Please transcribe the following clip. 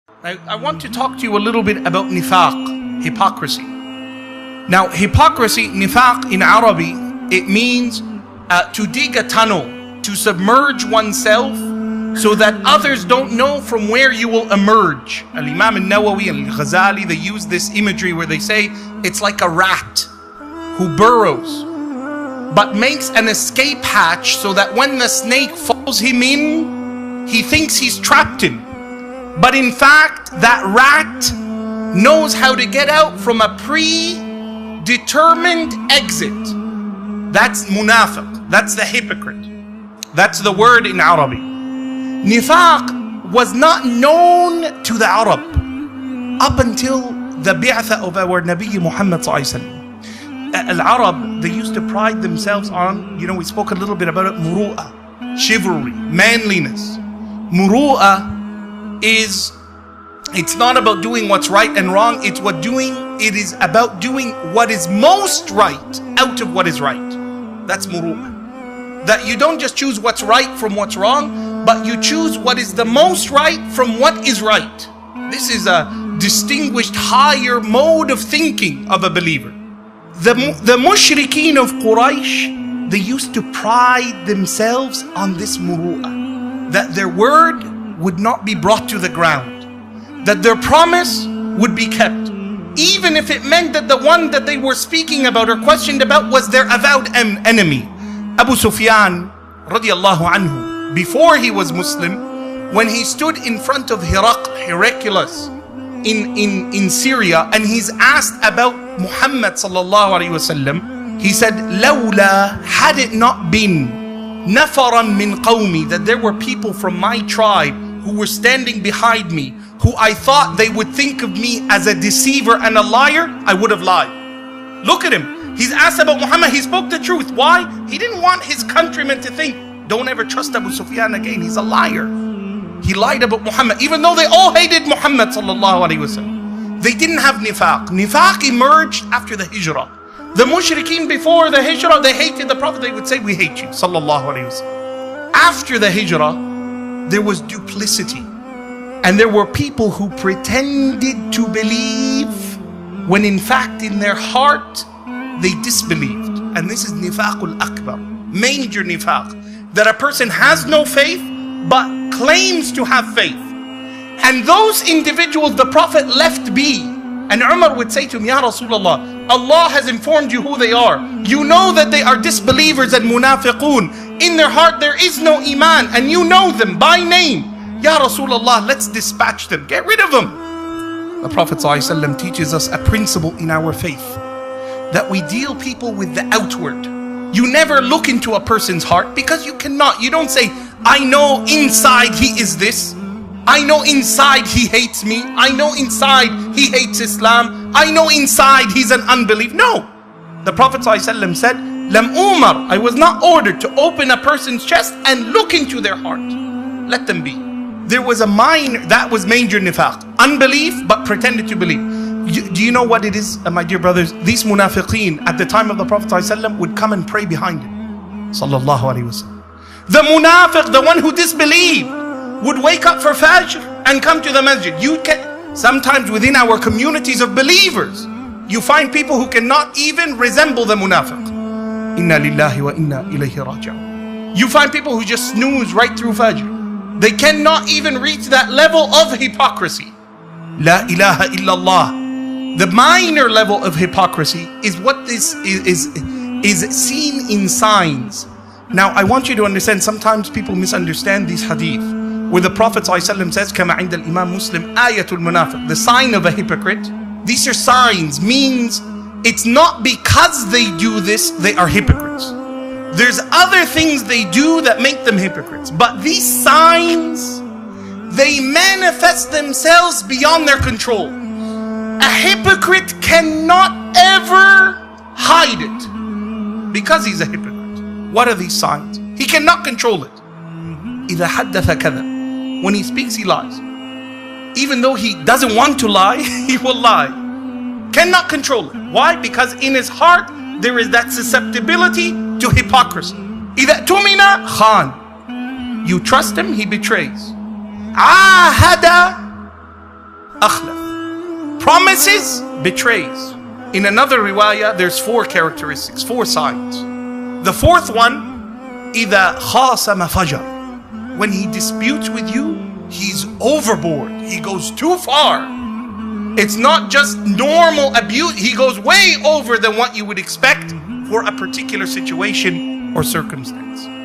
I want to talk to you a little bit about nifaq, hypocrisy. Now, hypocrisy, nifaq in Arabic, it means to dig a tunnel, to submerge oneself so that others don't know from where you will emerge. Al-Imam al-Nawawi and al-Ghazali, they use this imagery where they say it's like a rat who burrows but makes an escape hatch so that when the snake follows him in, he thinks he's trapped him. But in fact, that rat knows how to get out from a predetermined exit. That's munafiq. That's the hypocrite. That's the word in Arabic. Nifaq was not known to the Arab up until the bi'atha of our Nabi Muhammad sallallahu alaihi wasallam. Al-Arab, they used to pride themselves on, we spoke a little bit about it, muru'ah, chivalry, manliness. Muru'ah is, it's not about doing what's right and wrong, it is about doing what is most right out of what is right. That's muru'ah. That you don't just choose what's right from what's wrong, but you choose what is the most right from what is right. This is a distinguished higher mode of thinking of a believer. The mushrikeen of Quraysh, they used to pride themselves on this muru'ah, that their word would not be brought to the ground, that their promise would be kept, even if it meant that the one that they were speaking about or questioned about was their avowed enemy. Abu Sufyan radiallahu anhu, before he was Muslim, when he stood in front of Heraclius in Syria, and he's asked about Muhammad sallallahu alaihi wasallam, he said, "Lawla, had it not been nafaran min qawmi, that there were people from my tribe who were standing behind me, who I thought they would think of me as a deceiver and a liar, I would have lied." Look at him. He's asked about Muhammad. He spoke the truth. Why? He didn't want his countrymen to think, don't ever trust Abu Sufyan again. He's a liar. He lied about Muhammad, even though they all hated Muhammad sallallahu alaihi wasallam. They didn't have nifaq. Nifaq emerged after the hijrah. The mushrikeen before the hijrah, they hated the Prophet. They would say, we hate you, sallallahu alaihi wasallam. After the hijrah, there was duplicity. And there were people who pretended to believe when in fact in their heart, they disbelieved. And this is nifaqul akbar, major nifaq. That a person has no faith, but claims to have faith. And those individuals the Prophet left be. And Umar would say to him, Ya Rasulullah, Allah has informed you who they are. You know that they are disbelievers and munafiqun. In their heart there is no iman, and you know them by name. Ya Rasulullah, let's dispatch them. Get rid of them. The Prophet ﷺ teaches us a principle in our faith, that we deal people with the outward. You never look into a person's heart, because you cannot. You don't say, I know inside he is this. I know inside he hates me. I know inside he hates Islam. I know inside he's an unbeliever. No. The Prophet ﷺ said, Lam Umar, I was not ordered to open a person's chest and look into their heart. Let them be. There was a minor, that was major nifaq. Unbelief, but pretended to believe. Do you know what it is, my dear brothers? These munafiqeen at the time of the Prophet ﷺ would come and pray behind him. Sallallahu alaihi wasallam. The munafiq, the one who disbelieved, would wake up for Fajr and come to the masjid. Sometimes within our communities of believers, you find people who cannot even resemble the munafiq. Inna lillahi wa inna ilayhi raji'un. You find people who just snooze right through Fajr. They cannot even reach that level of hypocrisy. La ilaha illallah. The minor level of hypocrisy is what this is seen in signs. Now I want you to understand, sometimes people misunderstand these hadith, where the Prophet ﷺ says, Kama inda al-Imam Muslim, ayatul munafiq, the sign of a hypocrite. These are signs, means it's not because they do this, they are hypocrites. There's other things they do that make them hypocrites. But these signs, they manifest themselves beyond their control. A hypocrite cannot ever hide it, because he's a hypocrite. What are these signs? He cannot control it. إِذَا حَدَّثَ كَذَبَ. When he speaks, he lies. Even though he doesn't want to lie, he will lie. Cannot control it. Why? Because in his heart, there is that susceptibility to hypocrisy. إِذَا تُمِنَ خَانَ. You trust him, he betrays. عَاهَدَ أخلف. Promises, betrays. In another riwayah, there's 4 characteristics, 4 signs. The 4th one, إذا خاصم فجر. When he disputes with you, he's overboard. He goes too far. It's not just normal abuse. He goes way over than what you would expect for a particular situation or circumstance.